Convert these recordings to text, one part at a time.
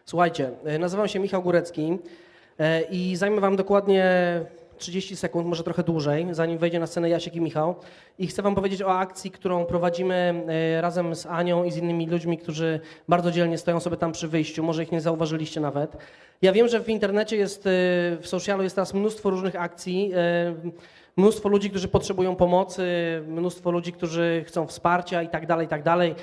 Słuchajcie, nazywam się Michał Górecki i zajmę wam dokładnie 30 sekund, może trochę dłużej, zanim wejdzie na scenę Jasiek i Michał. I chcę wam powiedzieć o akcji, którą prowadzimy razem z Anią i z innymi ludźmi, którzy bardzo dzielnie stoją sobie tam przy wyjściu. Może ich nie zauważyliście nawet. Ja wiem, że w internecie jest, w socialu jest teraz mnóstwo różnych akcji, mnóstwo ludzi, którzy potrzebują pomocy, mnóstwo ludzi, którzy chcą wsparcia i tak dalej, i tak dalej.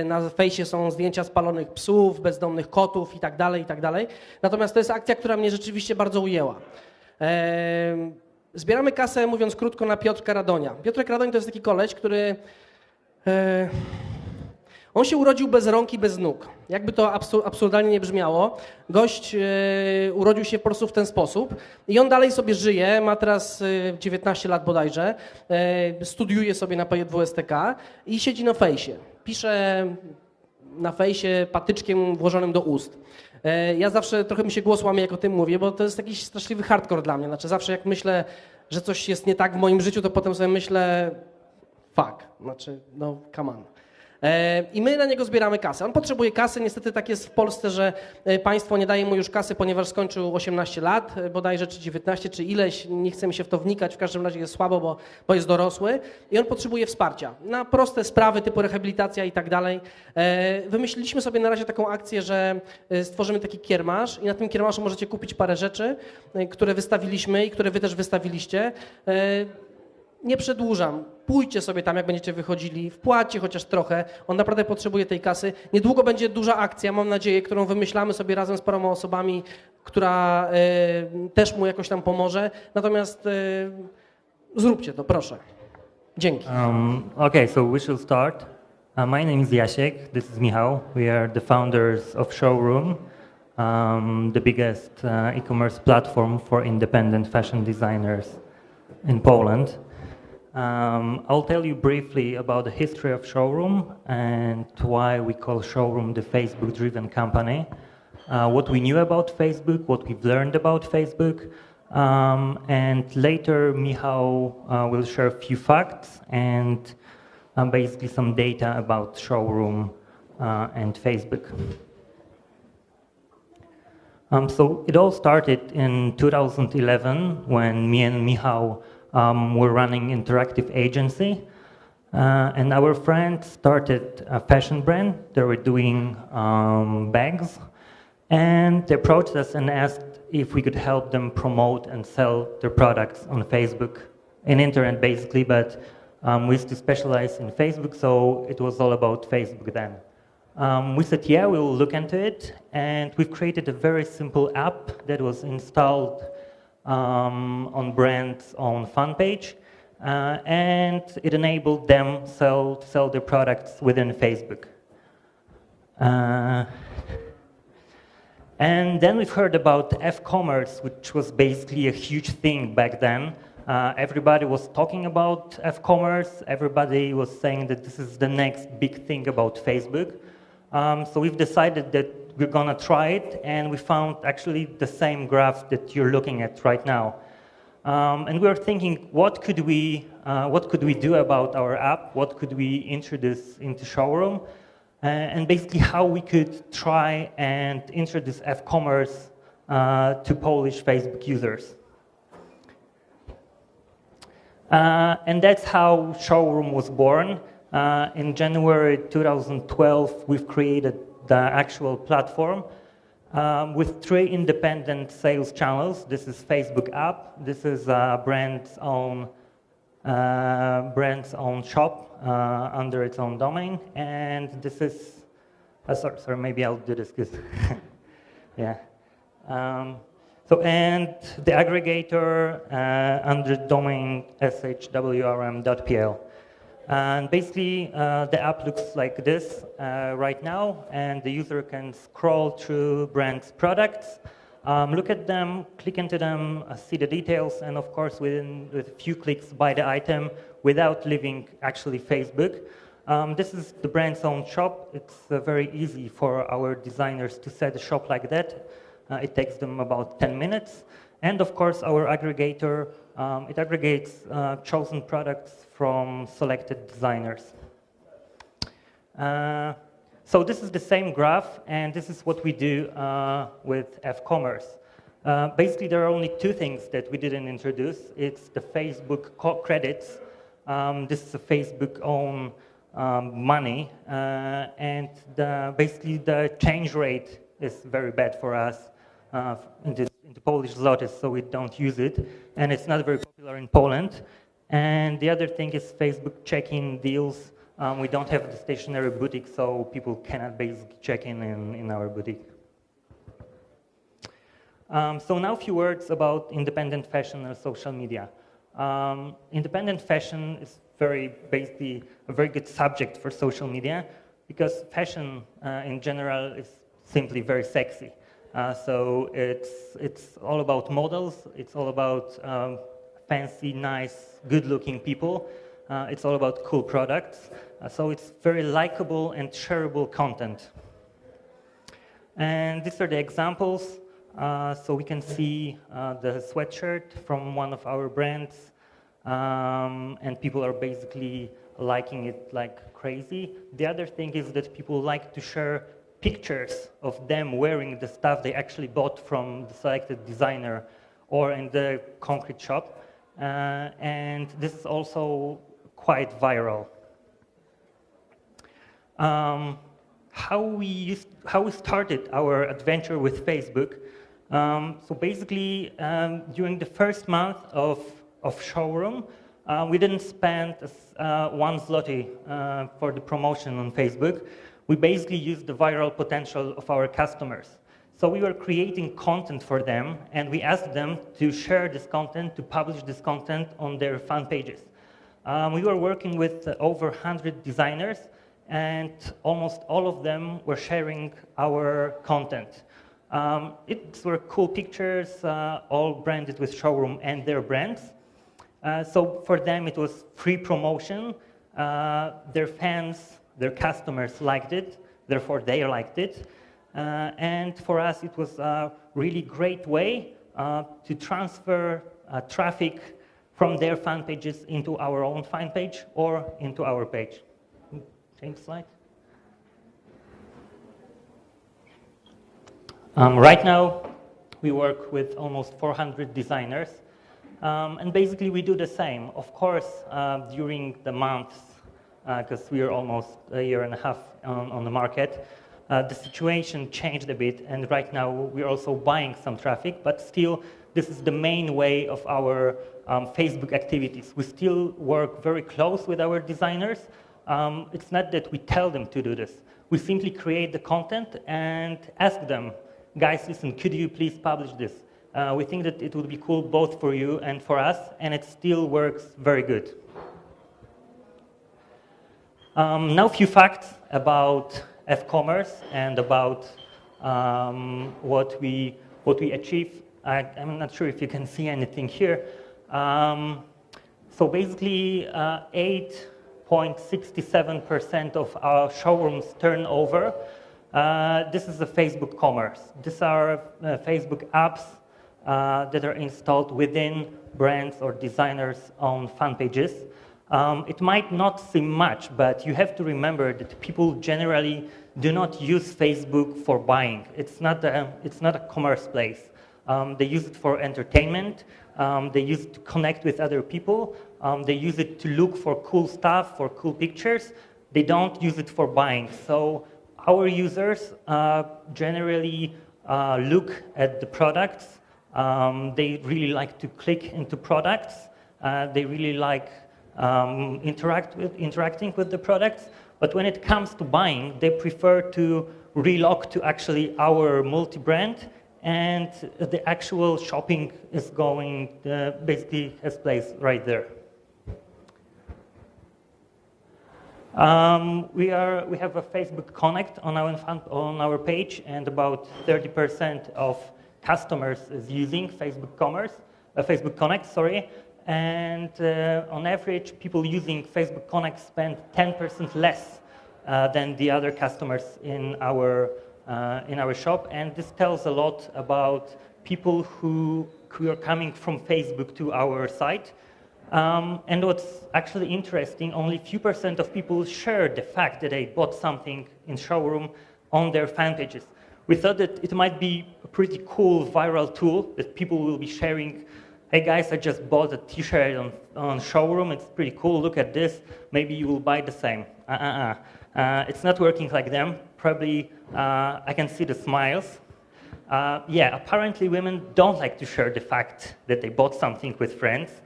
Na fejsie są zdjęcia spalonych psów, bezdomnych kotów i tak dalej, i tak dalej. Natomiast to jest akcja, która mnie rzeczywiście bardzo ujęła. Zbieramy kasę, mówiąc krótko, na Piotrka Radonia. Piotrek Radoń to jest taki koleś, który... On się urodził bez rąk i bez nóg. Jakby to absurdalnie nie brzmiało. Gość urodził się po prostu w ten sposób i on dalej sobie żyje, ma teraz 19 lat bodajże, studiuje sobie na PJWSTK i siedzi na fejsie. Pisze na fejsie patyczkiem włożonym do ust. Ja zawsze trochę mi się głos łamie, jak o tym mówię, bo to jest jakiś straszliwy hardcore dla mnie. Znaczy zawsze jak myślę, że coś jest nie tak w moim życiu, to potem sobie myślę fuck, znaczy no come on. I my na niego zbieramy kasę. On potrzebuje kasy, niestety tak jest w Polsce, że państwo nie daje mu już kasy, ponieważ skończył 18 lat, bodajże czy 19, czy ileś, nie chce mi się w to wnikać, w każdym razie jest słabo, bo jest dorosły i on potrzebuje wsparcia na proste sprawy typu rehabilitacja i tak dalej. Wymyśliliśmy sobie na razie taką akcję, że stworzymy taki kiermasz i na tym kiermaszu możecie kupić parę rzeczy, które wystawiliśmy i które wy też wystawiliście. Nie przedłużam. Pójdźcie sobie tam, jak będziecie wychodzili, wpłaćcie chociaż trochę. On naprawdę potrzebuje tej kasy. Niedługo będzie duża akcja, mam nadzieję, którą wymyślamy sobie razem z paroma osobami, która też mu jakoś tam pomoże. Natomiast zróbcie to, proszę. Dzięki. Okay, so we should start. My name is Jasiek, this is Michał. We are the founders of SHWRM, the biggest e-commerce platform for independent fashion designers in Poland. I'll tell you briefly about the history of SHWRM and why we call SHWRM the Facebook-driven company, what we knew about Facebook, what we've learned about Facebook, and later Michał will share a few facts and basically some data about SHWRM and Facebook. So it all started in 2011 when me and Michał were running interactive agency, and our friend started a fashion brand. They were doing bags, and they approached us and asked if we could help them promote and sell their products on Facebook, in internet basically, but we used to specialize in Facebook, so it was all about Facebook then. We said, yeah, we'll look into it, and we've created a very simple app that was installed on brand's own fan page, and it enabled them to sell their products within Facebook. And then we've heard about F-commerce, which was basically a huge thing back then. Everybody was talking about F-commerce. Everybody was saying that this is the next big thing about Facebook. So we've decided that we're gonna try it, and we found actually the same graph that you're looking at right now. And we were thinking, what could we do about our app? What could we introduce into SHWRM? And basically how we could try and introduce F-commerce to Polish Facebook users. And that's how SHWRM was born. In January 2012, we've created the actual platform with 3 independent sales channels. This is Facebook app, this is brand's own shop under its own domain, and this is, sorry, maybe I'll do this because, yeah. And the aggregator under domain SHWRM.pl. And basically, the app looks like this right now, and the user can scroll through brand's products, look at them, click into them, see the details, and of course, with a few clicks, buy the item without leaving actually Facebook. This is the brand's own shop. It's very easy for our designers to set a shop like that. It takes them about 10 minutes. And of course, our aggregator, it aggregates chosen products from selected designers. So this is the same graph, and this is what we do with F-commerce. Basically, there are only two things that we didn't introduce. It's the Facebook credits. This is a Facebook own money, and basically the change rate is very bad for us into Polish zlotys, so we don't use it, and it's not very popular in Poland. And the other thing is Facebook check-in deals. We don't have the stationary boutique, so people cannot basically check in our boutique. So now a few words about independent fashion and social media. Independent fashion is basically a very good subject for social media because fashion in general is simply very sexy. So it's all about models, it's all about fancy, nice, good-looking people. It's all about cool products. So it's very likable and shareable content. And these are the examples. So we can see the sweatshirt from one of our brands, and people are basically liking it like crazy. The other thing is that people like to share pictures of them wearing the stuff they actually bought from the selected designer or in the concrete shop. And this is also quite viral. How we started our adventure with Facebook. So basically, during the first month of showroom, we didn't spend 1 zloty for the promotion on Facebook. We basically used the viral potential of our customers. So we were creating content for them, and we asked them to share this content, to publish this content on their fan pages. We were working with over 100 designers, and almost all of them were sharing our content. It were cool pictures, all branded with showroom and their brands. So for them, it was free promotion. Their fans, their customers liked it, therefore they liked it. And for us, it was a really great way to transfer traffic from their fan pages into our own fan page or into our page. Change slide. Right now, we work with almost 400 designers, and basically we do the same. Of course, during the months, because we are almost a year and a half on the market, the situation changed a bit, and right now we're also buying some traffic, but still, this is the main way of our Facebook activities. We still work very close with our designers. It's not that we tell them to do this. We simply create the content and ask them, guys, listen, could you please publish this? We think that it would be cool both for you and for us, and it still works very good. Now a few facts about F-commerce and about what we achieve. I'm not sure if you can see anything here. So basically, 8.67% of our showrooms turnover. This is the Facebook commerce. These are Facebook apps that are installed within brands or designers' own fan pages. It might not seem much, but you have to remember that people generally do not use Facebook for buying. It's not a commerce place. They use it for entertainment. They use it to connect with other people. They use it to look for cool stuff, for cool pictures. They don't use it for buying. So our users generally look at the products. They really like to click into products. They really like interacting with the products. But when it comes to buying, they prefer to relog to actually our multi-brand, and the actual shopping is going, basically has place right there. We have a Facebook Connect on our page, and about 30% of customers is using Facebook Connect, sorry. And on average, people using Facebook Connect spend 10% less than the other customers in our shop, and this tells a lot about people who are coming from Facebook to our site. And what's actually interesting, only few % of people share the fact that they bought something in showroom on their fan pages. We thought that it might be a pretty cool viral tool that people will be sharing. Hey guys, I just bought a t-shirt on showroom, it's pretty cool, look at this, maybe you will buy the same. It's not working like them. Probably I can see the smiles. Yeah, apparently women don't like to share the fact that they bought something with friends.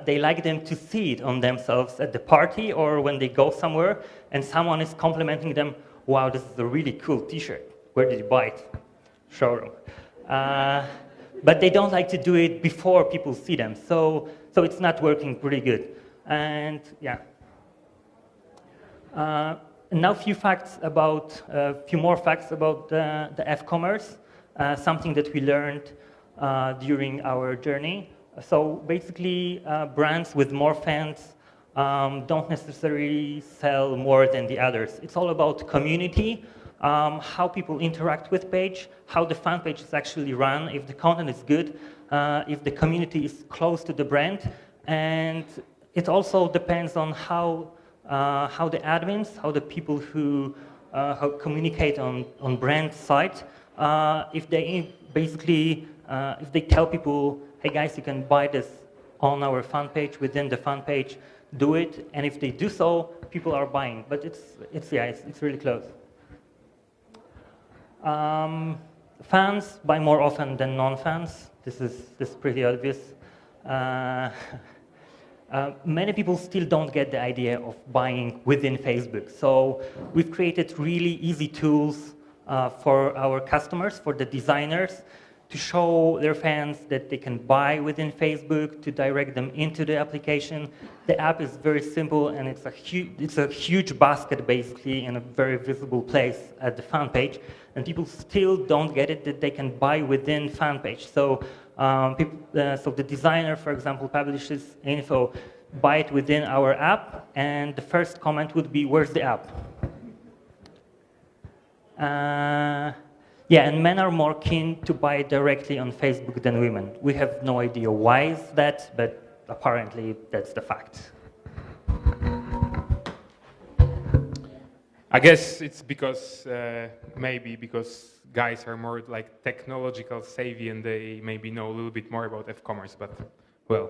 They like them to see it on themselves at the party or when they go somewhere and someone is complimenting them, wow, this is a really cool t-shirt. Where did you buy it? Showroom. But they don't like to do it before people see them. So it's not working pretty good. And yeah. Now a few more facts about the F-commerce, something that we learned during our journey. So basically, brands with more fans don't necessarily sell more than the others. It's all about community, how people interact with page, how the fan page is actually run, if the content is good, if the community is close to the brand, and it also depends on how the admins, how the people who communicate on brand site, if they if they tell people, hey guys, you can buy this on our fan page, within the fan page, do it, and if they do so, people are buying. But it's really close. Fans buy more often than non-fans. This is pretty obvious. Many people still don't get the idea of buying within Facebook. So we've created really easy tools for our customers, for the designers, to show their fans that they can buy within Facebook, to direct them into the application. The app is very simple, and it's a huge basket, basically, in a very visible place at the fan page. And people still don't get it that they can buy within fan page. So so the designer, for example, publishes info, buy it within our app, and the first comment would be, where's the app? Yeah, and men are more keen to buy directly on Facebook than women. We have no idea why is that, but apparently that's the fact. I guess it's because, maybe because guys are more like technological savvy and they maybe know a little bit more about F-commerce, but well.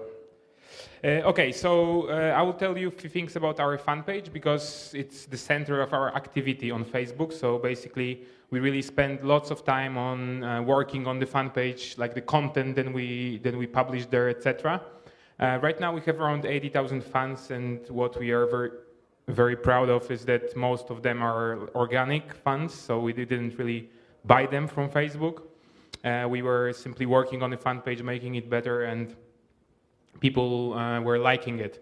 Okay, so I will tell you a few things about our fan page because it's the center of our activity on Facebook. So basically, we really spend lots of time on working on the fan page, like the content that we publish there, etc. Right now, we have around 80,000 fans, and what we are very proud of is that most of them are organic fans. So we didn't really buy them from Facebook. We were simply working on the fan page, making it better, and people were liking it.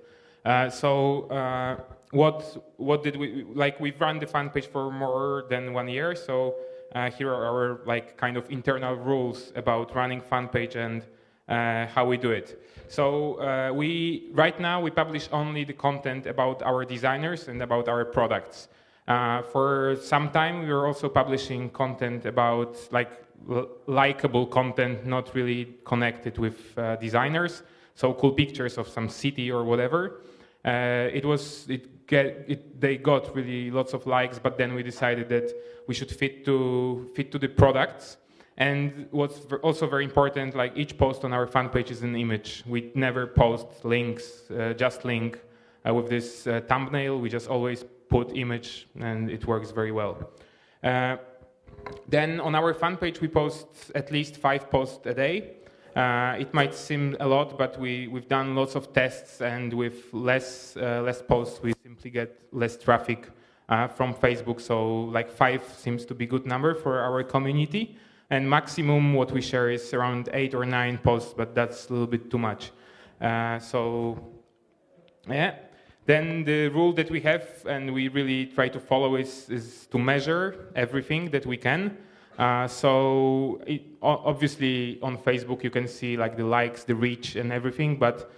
What did we like? We've run the fan page for more than 1 year. So here are our like kind of internal rules about running fan page and how we do it. So right now we publish only the content about our designers and about our products. For some time we were also publishing content about like likable content, not really connected with designers. So cool pictures of some city or whatever. They got really lots of likes, but then we decided that we should fit to the products. And what's also very important, like each post on our fan page is an image. We never post links, just link with this thumbnail. We just always put image, and it works very well. Then on our fan page, we post at least 5 posts a day. It might seem a lot, but we've done lots of tests, and with less posts, we simply get less traffic from Facebook. So like 5 seems to be a good number for our community. And maximum what we share is around 8 or 9 posts, but that's a little bit too much. So yeah. Then the rule that we have, and we really try to follow, is to measure everything that we can. Obviously on Facebook you can see like the likes, the reach and everything, but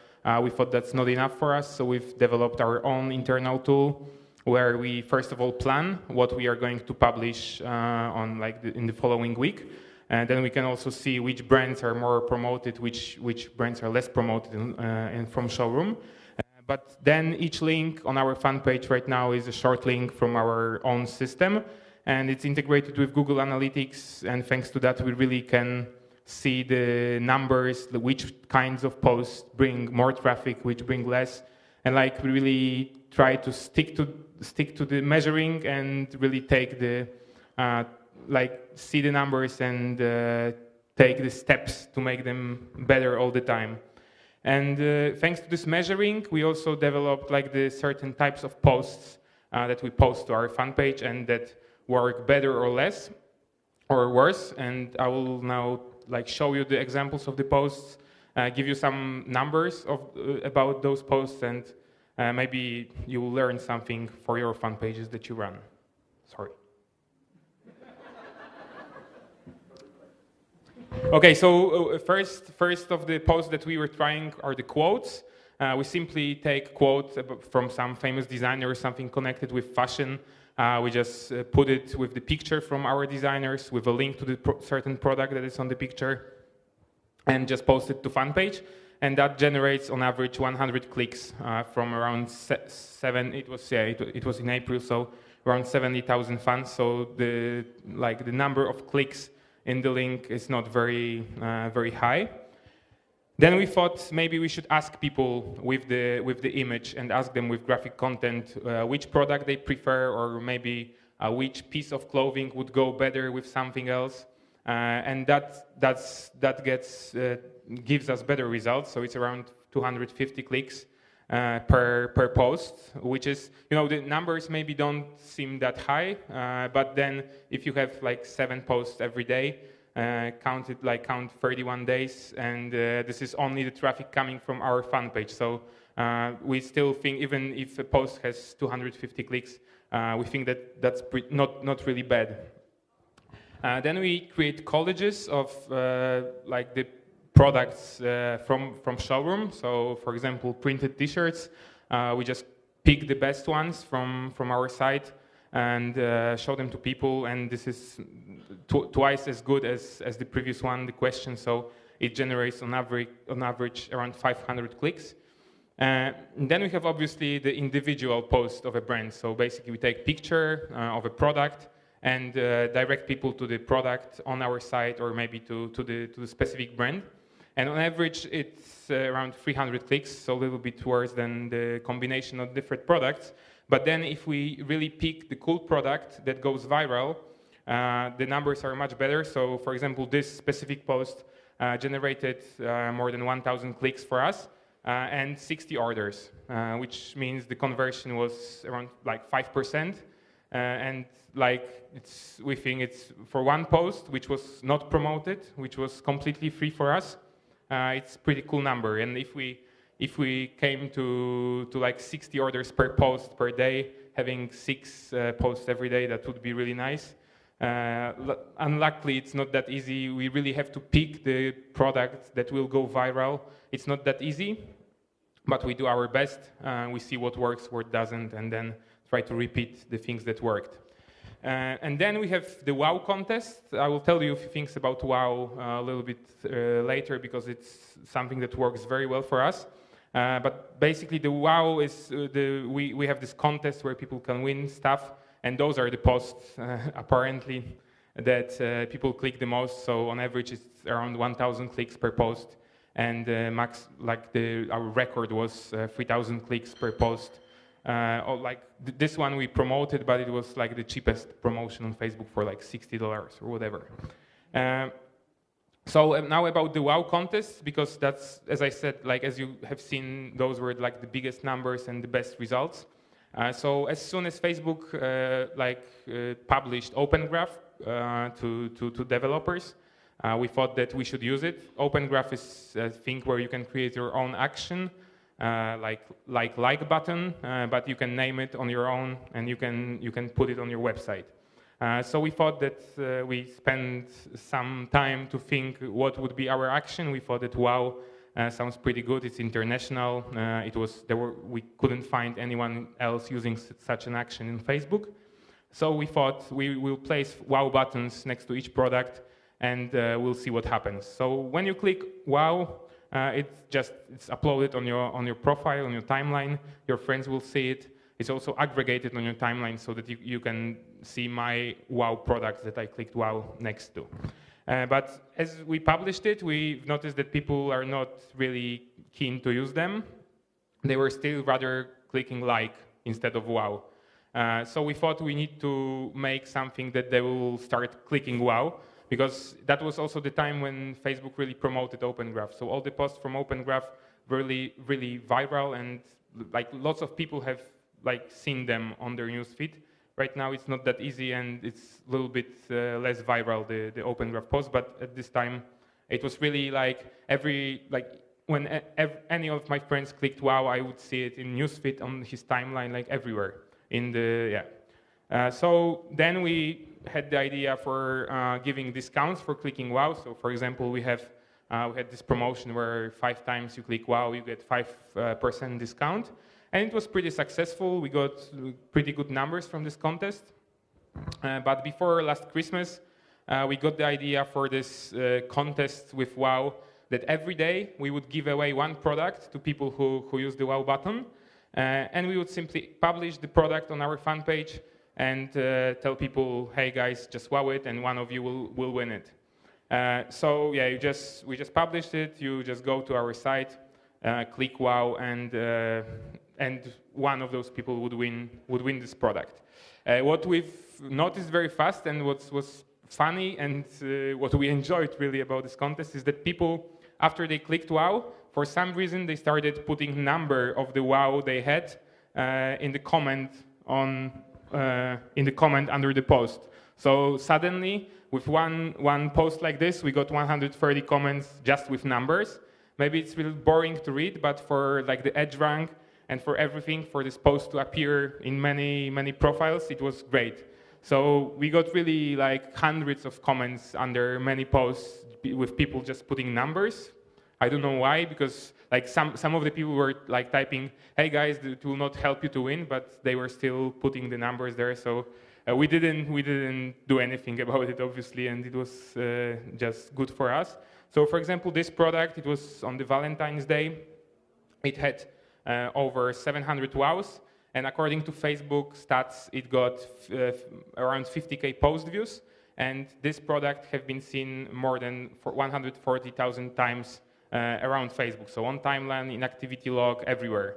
we thought that's not enough for us, so we've developed our own internal tool where we first of all plan what we are going to publish in the following week. And then we can also see which brands are more promoted, which brands are less promoted from showroom. But then each link on our fan page right now is a short link from our own system, and it's integrated with Google Analytics, and thanks to that we really can see the numbers, which kinds of posts bring more traffic, which bring less, and like we really try to stick to the measuring and really take the see the numbers and take the steps to make them better all the time. And thanks to this measuring, we also developed like the certain types of posts that we post to our fan page and that work better or less or worse. And I will now like show you the examples of the posts, give you some numbers about those posts, and maybe you will learn something for your fan pages that you run. Sorry. Okay, so first of the posts that we were trying are the quotes. We simply take quotes from some famous designer or something connected with fashion. We just put it with the picture from our designers with a link to the certain product that is on the picture, and just post it to fan page. And that generates on average 100 clicks from around it was in April, so around 70,000 fans. So the number of clicks in the link is not very high. Then we thought maybe we should ask people with the image and ask them with graphic content which product they prefer, or maybe which piece of clothing would go better with something else, and that gives us better results. So it's around 250 clicks per post, which is, the numbers maybe don't seem that high, but then if you have like 7 posts every day, count 31 days, and this is only the traffic coming from our fan page. So we still think, even if a post has 250 clicks, we think that's not really bad. Then we create collages of the products from showroom. So for example, printed t-shirts, we just pick the best ones from our site and show them to people, and this is twice as good as the previous one, the question, so it generates on average around 500 clicks. And then we have obviously the individual post of a brand. So basically we take picture of a product and direct people to the product on our site, or maybe to the specific brand. And on average, it's around 300 clicks, so a little bit worse than the combination of different products. But then if we really pick the cool product that goes viral, the numbers are much better. So for example, this specific post generated more than 1,000 clicks for us and 60 orders, which means the conversion was around 5%. And we think it's for one post, which was not promoted, which was completely free for us. It's a pretty cool number. And if we came to 60 orders per post per day, having 6 posts every day, that would be really nice. Unluckily, it's not that easy. We really have to pick the product that will go viral. It's not that easy, but we do our best. We see what works, what doesn't, and then try to repeat the things that worked. And then we have the WOW contest. I will tell you a few things about WOW a little bit later, because it's something that works very well for us. But basically the WOW is, we have this contest where people can win stuff, and those are the posts apparently that people click the most. So on average it's around 1,000 clicks per post, and max, our record was 3,000 clicks per post. This one we promoted, but it was the cheapest promotion on Facebook for $60 or whatever. So now about the WOW contest, because that's, as I said, as you have seen, those were the biggest numbers and the best results. So as soon as Facebook published Open Graph to developers, we thought that we should use it. Open Graph is a thing where you can create your own action, like button, but you can name it on your own, and you can put it on your website. So we thought that we spent some time to think what would be our action. We thought that WOW sounds pretty good. It's international. We couldn't find anyone else using such an action in Facebook. So we thought we will place WOW buttons next to each product, and we'll see what happens. So when you click wow, it's uploaded on your profile, on your timeline. Your friends will see it. It's also aggregated on your timeline so that you can see my wow products that I clicked wow next to. But as we published it, we've noticed that people are not really keen to use them. They were still rather clicking like instead of wow. So we thought we need to make something that they will start clicking wow, because that was also the time when Facebook really promoted Open Graph. So all the posts from Open Graph were really, really viral, and like lots of people have like seen them on their newsfeed. Right now it's not that easy, and it's a little bit less viral, the Open Graph post, but at this time it was really like when any of my friends clicked wow, I would see it in newsfeed, on his timeline, like everywhere. So then we had the idea for giving discounts for clicking wow. So for example, we had this promotion where 5 times you click wow, you get 5% discount. And it was pretty successful. We got pretty good numbers from this contest. But before last Christmas, we got the idea for this contest with wow, that every day we would give away 1 product to people who use the wow button. And we would simply publish the product on our fan page and tell people, hey guys, just wow it, and one of you will win it. So yeah, we just published it. You just go to our site, click wow, and one of those people would win this product. What we've noticed very fast, and what was funny, and what we enjoyed really about this contest, is that people, after they clicked wow, for some reason they started putting number of the wow they had in the comment under the post. So suddenly, with one post like this, we got 130 comments just with numbers. Maybe it's really boring to read, but for like the edge rank and for everything, for this post to appear in many profiles, it was great. So we got really like hundreds of comments under many posts with people just putting numbers. I don't know why, because like some of the people were like typing, hey guys, it will not help you to win, but they were still putting the numbers there. So we didn't do anything about it, obviously, and it was just good for us. So for example, this product, it was on the Valentine's Day. It had over 700 wows, and according to Facebook stats, it got around 50K post views, and this product have been seen more than 140,000 times around Facebook, so on timeline, in activity log, everywhere.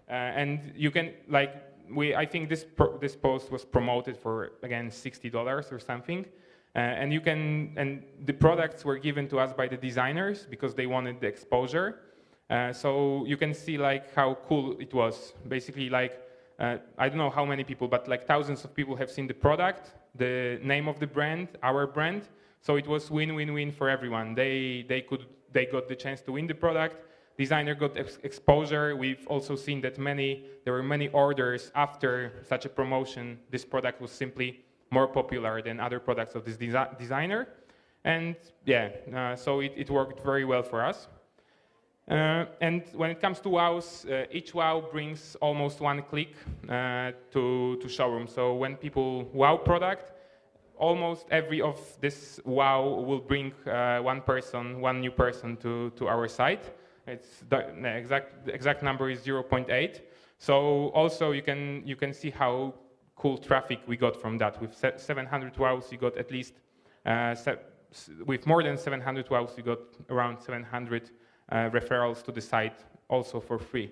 And you can, I think this post was promoted for, again, $60 or something. And the products were given to us by the designers because they wanted the exposure. So you can see how cool it was. Basically, I don't know how many people, but thousands of people have seen the product, the name of the brand, our brand. So it was win-win-win for everyone. They got the chance to win the product. Designer got exposure. We've also seen that there were many orders after such a promotion. This product was simply more popular than other products of this designer. And yeah, so it worked very well for us. And when it comes to wows, each wow brings almost 1 click to showroom. So when people wow product, almost every of this wow will bring one new person to our site. It's the exact number is 0.8. So also you can see how cool traffic we got from that. With 700 wows, you got at least with more than 700 wows, you got around 700 referrals to the site, also for free.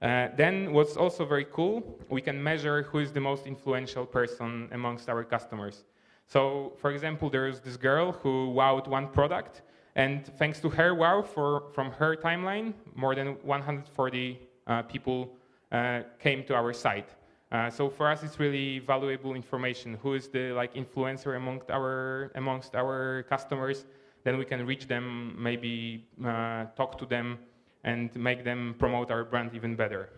Then what's also very cool, we can measure who is the most influential person amongst our customers. So, for example, there's this girl who wowed 1 product, and thanks to her wow from her timeline, more than 140 people came to our site. So for us, it's really valuable information. Who is the influencer amongst our customers? Then we can reach them, maybe talk to them, and make them promote our brand even better.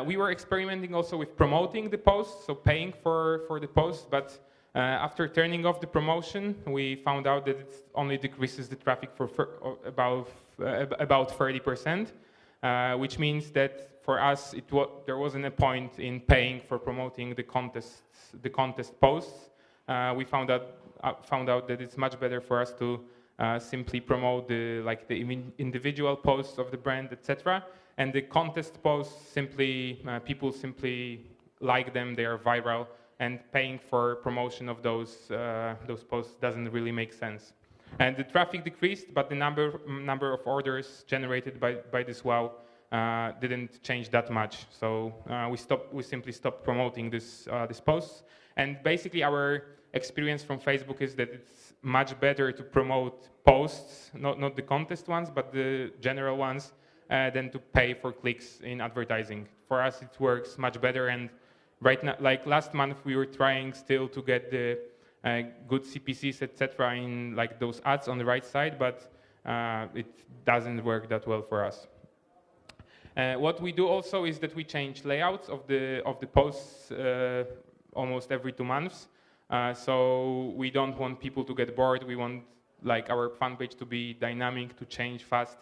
We were experimenting also with promoting the posts, so paying for the posts, but after turning off the promotion, we found out that it only decreases the traffic for about 30%, which means that for us there wasn't a point in paying for promoting the contest posts, we found out that it's much better for us to simply promote the individual posts of the brand, etc. And the contest posts simply people simply like them; they are viral, and paying for promotion of those posts doesn't really make sense. And the traffic decreased, but the number of orders generated by this WOW didn't change that much. So we simply stopped promoting these posts. And basically, our experience from Facebook is that it's much better to promote posts, not the contest ones, but the general ones, than to pay for clicks in advertising. For us, it works much better. And right now, like last month, we were trying still to get the good CPCs, etc., in like those ads on the right side, but it doesn't work that well for us. What we do also is that we change layouts of the posts almost every 2 months. So we don't want people to get bored. We want like our fan page to be dynamic, to change fast.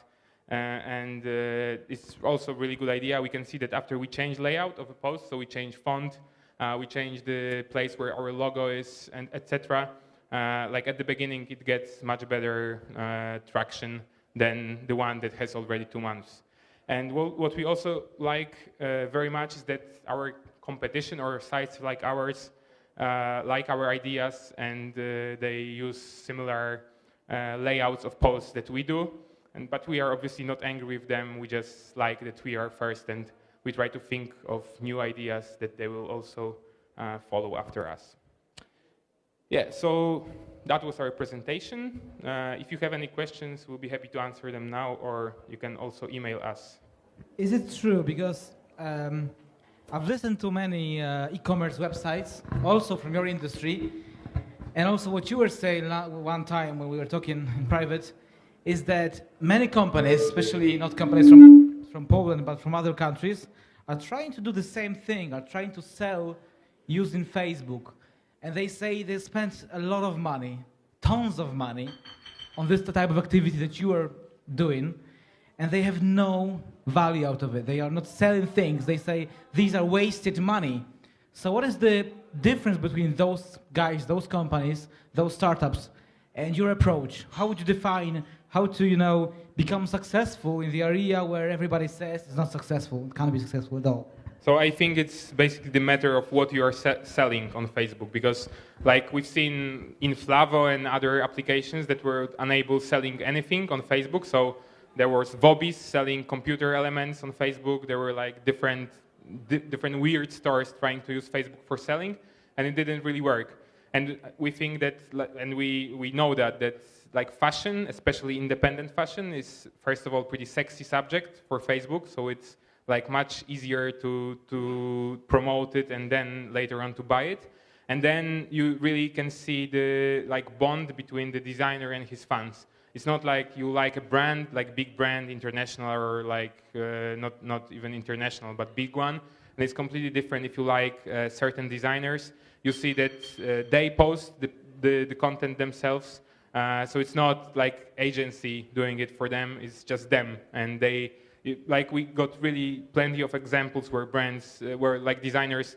And it's also a really good idea. We can see that after we change layout of a post, so we change font, we change the place where our logo is, and etc. Like at the beginning, it gets much better traction than the one that has already 2 months. And what we also like very much is that our competition or sites like ours like our ideas, and they use similar layouts of posts that we do. But we are obviously not angry with them. We just like that we are first, and we try to think of new ideas that they will also follow after us. Yeah, so that was our presentation. If you have any questions, we'll be happy to answer them now, or you can also email us. Is it true? Because I've listened to many e-commerce websites, also from your industry, and also what you were saying one time when we were talking in private, is that many companies, especially not companies from Poland, but from other countries, are trying to do the same thing, are trying to sell using Facebook. And they say they spent a lot of money, tons of money, on this type of activity that you are doing, and they have no value out of it. They are not selling things. They say these are wasted money. So what is the difference between those guys, those companies, those startups, and your approach? How would you define how to, become successful in the area where everybody says it's not successful, it can't be successful at all? So I think it's basically the matter of what you are selling on Facebook, because like we've seen in Flavo and other applications that were unable selling anything on Facebook. So there was Vobis selling computer elements on Facebook. There were like different weird stores trying to use Facebook for selling, and it didn't really work. And we think that, and we know that like fashion, especially independent fashion, is first of all pretty sexy subject for Facebook. So it's like much easier to promote it and then later on to buy it. And then you really can see the like bond between the designer and his fans. It's not like you like a brand, like big brand, international, or like not even international, but big one. And it's completely different if you like certain designers. You see that they post the content themselves. So it's not like agency doing it for them. It's just them, and we got really plenty of examples where brands, where like designers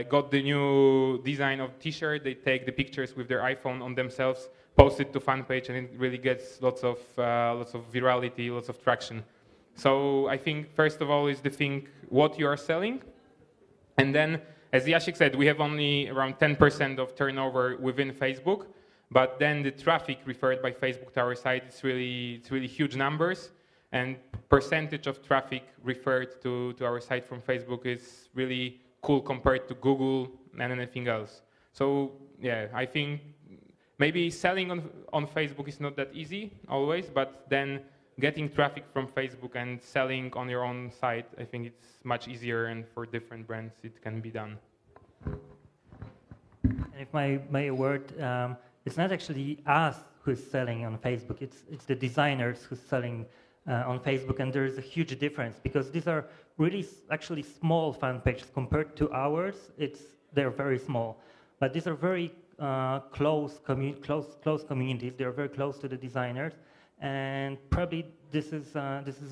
got the new design of T-shirt. They take the pictures with their iPhone on themselves, post it to fan page, and it really gets lots of virality, lots of traction. So I think first of all is to think what you are selling, and then, as Jacek said, we have only around 10% of turnover within Facebook, but then the traffic referred by Facebook to our site, it's really huge numbers. And percentage of traffic referred to our site from Facebook is really cool compared to Google and anything else. So yeah, I think maybe selling on Facebook is not that easy always, but then getting traffic from Facebook and selling on your own site, I think it's much easier, and for different brands it can be done. And if my word, it's not actually us who's selling on Facebook, it's the designers who's selling on Facebook, and there is a huge difference because these are really actually small fan pages compared to ours. They're very small, but these are very close communities. They're very close to the designers, and probably this is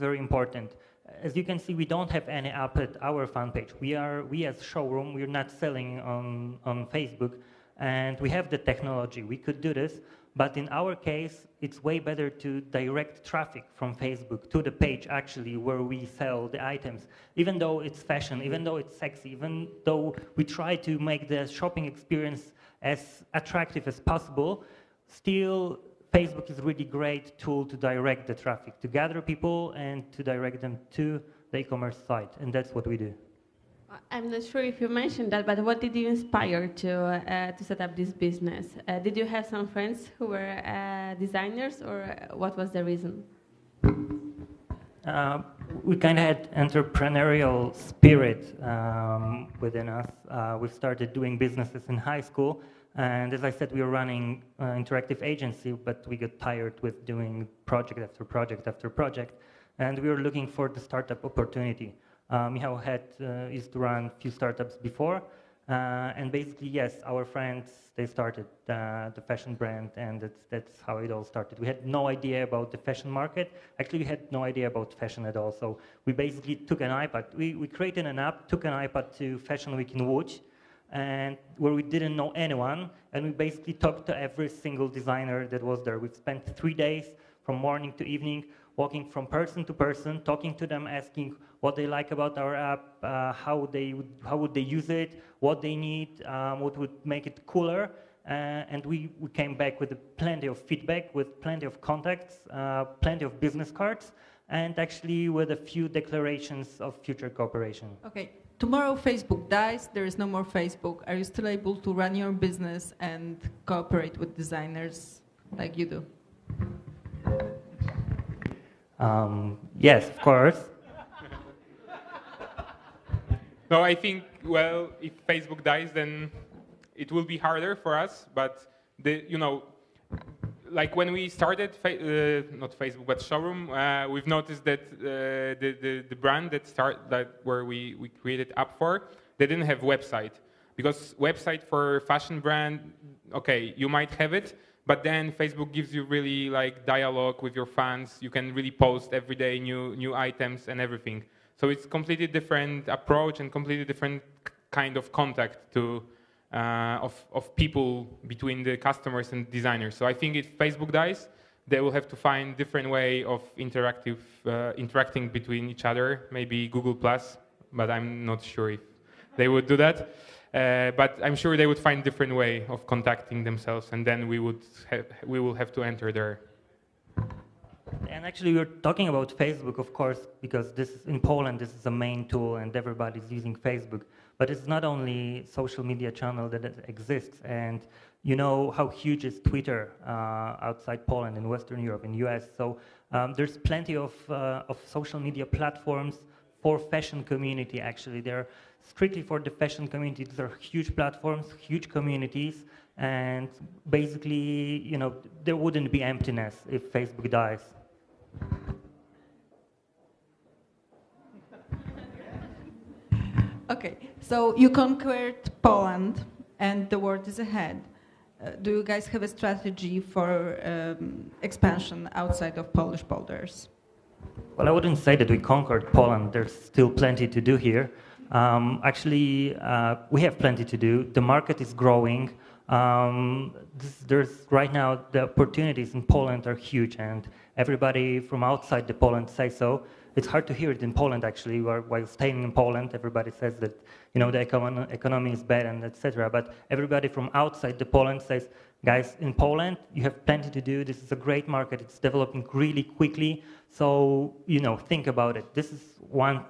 very important. As you can see, we don't have any app at our fan page. We as SHWRM, we're not selling on Facebook, and we have the technology. We could do this, but in our case, it's way better to direct traffic from Facebook to the page actually where we sell the items. Even though it's fashion, even though it's sexy, even though we try to make the shopping experience as attractive as possible, still Facebook is a really great tool to direct the traffic, to gather people and to direct them to the e-commerce site, and that's what we do. I'm not sure if you mentioned that, but what did you inspire to set up this business? Did you have some friends who were designers, or what was the reason? We kind of had entrepreneurial spirit within us. We started doing businesses in high school, and as I said, we were running interactive agency, but we got tired with doing project after project after project, and we were looking for the startup opportunity. Michał used to run a few startups before, and basically, yes, our friends, they started the fashion brand, and that's how it all started. We had no idea about the fashion market. Actually, we had no idea about fashion at all. So we basically took an iPad. We created an app, took an iPad to Fashion Week in Łódź, and where we didn't know anyone, and we basically talked to every single designer that was there. We spent 3 days from morning to evening, walking from person to person, talking to them, asking what they like about our app, how would they use it, what they need, what would make it cooler, and we came back with plenty of feedback, with plenty of contacts, plenty of business cards, and actually with a few declarations of future cooperation. Okay, tomorrow Facebook dies, there is no more Facebook. Are you still able to run your business and cooperate with designers like you do? Yes, of course. No, I think, well, if Facebook dies, then it will be harder for us. But like when we started, not Facebook, but SHWRM, we've noticed that the brand where we created app for, they didn't have website, because website for fashion brand, okay, you might have it, but then Facebook gives you really like dialogue with your fans. You can really post every day new items and everything. So it's completely different approach and completely different kind of contact of people between the customers and designers. So I think if Facebook dies, they will have to find different way of interacting between each other. Maybe Google+, but I'm not sure if they would do that. But I'm sure they would find different way of contacting themselves, and then we will have to enter there. And actually, we're talking about Facebook, of course, because in Poland, this is a main tool, and everybody's using Facebook. But it's not only social media channel that exists, and you know how huge is Twitter outside Poland, in Western Europe, in US. So there's plenty of social media platforms for fashion community. Actually, they're strictly for the fashion community. These are huge platforms, huge communities, and basically, there wouldn't be emptiness if Facebook dies. Okay, so you conquered Poland and the world is ahead. Do you guys have a strategy for expansion outside of Polish borders? Well, I wouldn't say that we conquered Poland. There's still plenty to do here. Actually, we have plenty to do. The market is growing. There's right now, the opportunities in Poland are huge, and everybody from outside the Poland say so. It's hard to hear it in Poland, actually. While staying in Poland, everybody says that the economy is bad and etc. But everybody from outside the Poland says, guys, in Poland you have plenty to do. This is a great market. It's developing really quickly. So think about it. This is one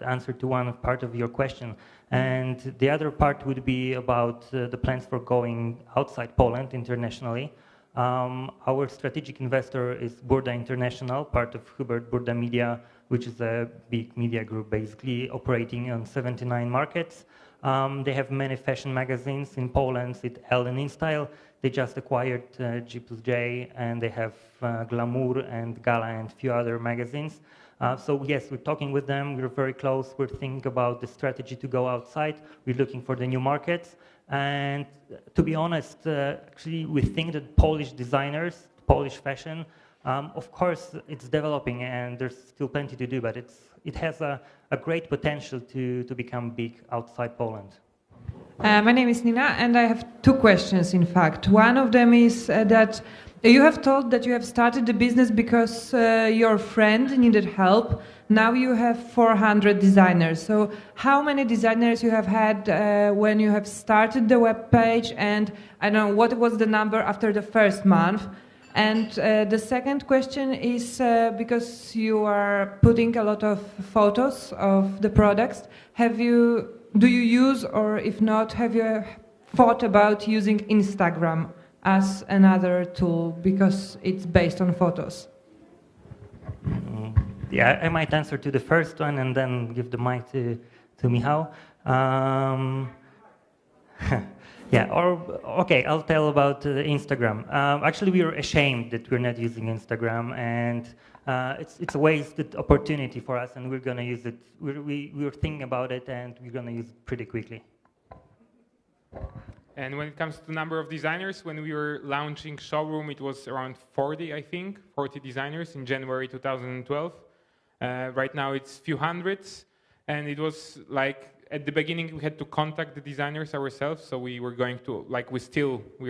answer to one part of your question, and the other part would be about the plans for going outside Poland internationally. Our strategic investor is Burda International, part of Hubert Burda Media, which is a big media group basically operating on 79 markets. They have many fashion magazines in Poland, it's Elle and InStyle. They just acquired G+J, and they have Glamour and Gala and a few other magazines. So yes, we're talking with them, we're very close, we're thinking about the strategy to go outside, we're looking for the new markets. And to be honest, actually we think that Polish designers, Polish fashion, of course it's developing and there's still plenty to do, but it has a great potential to become big outside Poland. My name is Nina, and I have two questions, in fact. One of them is that you have told that you have started the business because your friend needed help. Now you have 400 designers. So how many designers you have had when you have started the web page? And I don't know, what was the number after the first month? And the second question is because you are putting a lot of photos of the products, do you use, or if not, have you thought about using Instagram as another tool because it's based on photos? Yeah, I might answer to the first one and then give the mic to Michał. Yeah, okay, I'll tell about Instagram. Actually, we are ashamed that we're not using Instagram, and it's a wasted opportunity for us, and we're going to use it. We're thinking about it, and we're going to use it pretty quickly. And when it comes to the number of designers, when we were launching Showroom, it was around 40, I think, 40 designers in January 2012. Right now it's few hundreds, and it was like at the beginning we had to contact the designers ourselves, so we were going to, like we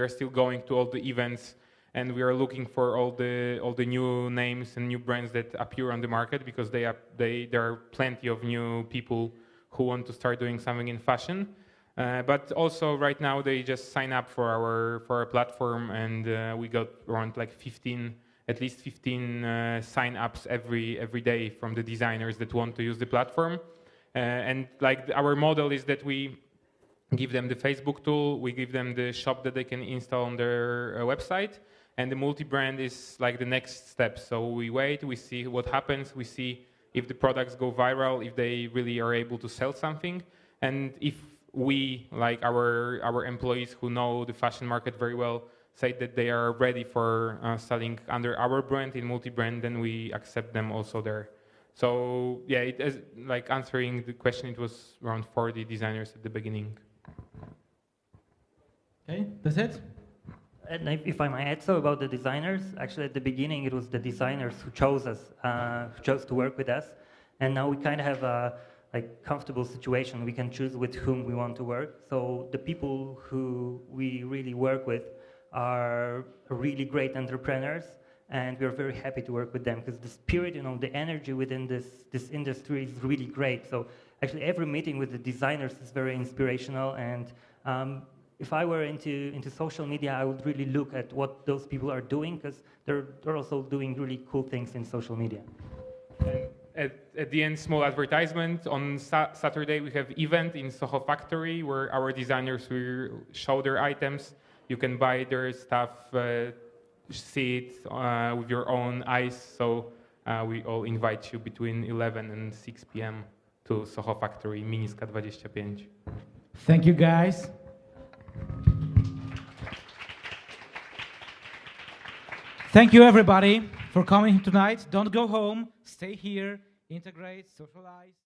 are still going to all the events, and we are looking for all the new names and new brands that appear on the market, because there are plenty of new people who want to start doing something in fashion. But also right now they just sign up for our platform, and we got around like at least 15 sign-ups every day from the designers that want to use the platform. And like our model is that we give them the Facebook tool, we give them the shop that they can install on their website, and the multi-brand is like the next step. So we wait, we see what happens, we see if the products go viral, if they really are able to sell something, and if we, like our employees who know the fashion market very well, say that they are ready for selling under our brand in multi-brand, then we accept them also there. So yeah, it is like answering the question, it was around 40 designers at the beginning. Okay, that's it? And if I might add so about the designers, actually at the beginning it was the designers who chose us, who chose to work with us, and now we kind of have a comfortable situation. We can choose with whom we want to work. So the people who we really work with are really great entrepreneurs, and we're very happy to work with them because the spirit, the energy within this industry is really great. So actually every meeting with the designers is very inspirational, and if I were into social media, I would really look at what those people are doing, because they're also doing really cool things in social media. And at the end, small advertisement. On Saturday we have event in Soho Factory where our designers will show their items. You can buy their stuff, see it with your own eyes. So we all invite you between 11 and 6 p.m. to Soho Factory, Miniska 25. Thank you, guys. Thank you, everybody, for coming tonight. Don't go home. Stay here, integrate, socialize.